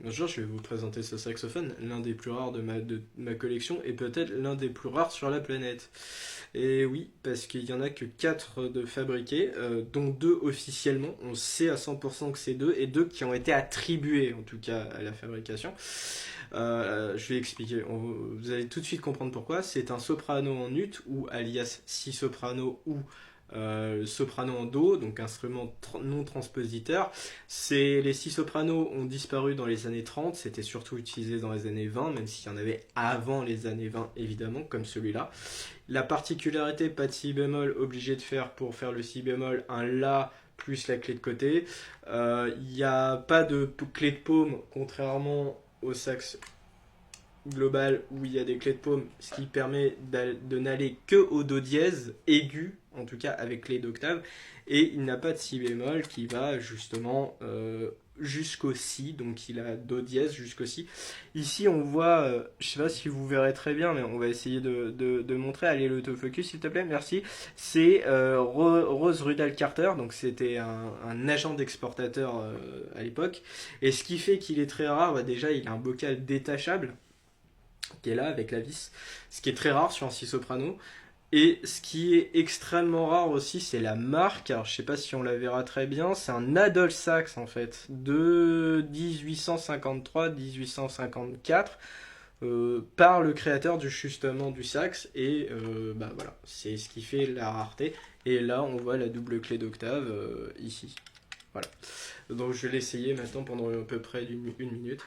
Bonjour, je vais vous présenter ce saxophone, l'un des plus rares de ma collection et peut-être l'un des plus rares sur la planète. Et oui, parce qu'il y en a que 4 de fabriqués, dont 2 officiellement. On sait à 100% que c'est 2 et 2 qui ont été attribués en tout cas à la fabrication. Je vais expliquer, vous allez tout de suite comprendre pourquoi. C'est un soprano en ut ou alias si soprano ou soprano en do, donc instrument non transpositeur. Les six sopranos ont disparu dans les années 30, c'était surtout utilisé dans les années 20, même s'il y en avait avant les années 20 évidemment, comme celui-là. La particularité, pas de si bémol, obligé de faire pour faire le si bémol un la plus la clé de côté. Il n'y a pas de clé de paume, contrairement au sax global où il y a des clés de paume, ce qui permet de n'aller que au do dièse aigu, en tout cas avec clé d'octave, et il n'a pas de si bémol qui va justement jusqu'au si, donc il a do dièse jusqu'au si. Ici on voit, je sais pas si vous verrez très bien, mais on va essayer de montrer. Allez, l'autofocus s'il te plaît, merci. C'est Rose Rudall Carter, donc c'était un agent d'exportateur à l'époque, et ce qui fait qu'il est très rare, bah déjà il a un bocal détachable qui est là avec la vis, ce qui est très rare sur un si soprano. Et ce qui est extrêmement rare aussi, c'est la marque. Alors je sais pas si on la verra très bien, c'est un Adol Sax en fait, de 1853-1854, par le créateur justement du sax. Et bah voilà, c'est ce qui fait la rareté. Et là on voit la double clé d'octave ici. Voilà. Donc je vais l'essayer maintenant pendant à peu près une minute.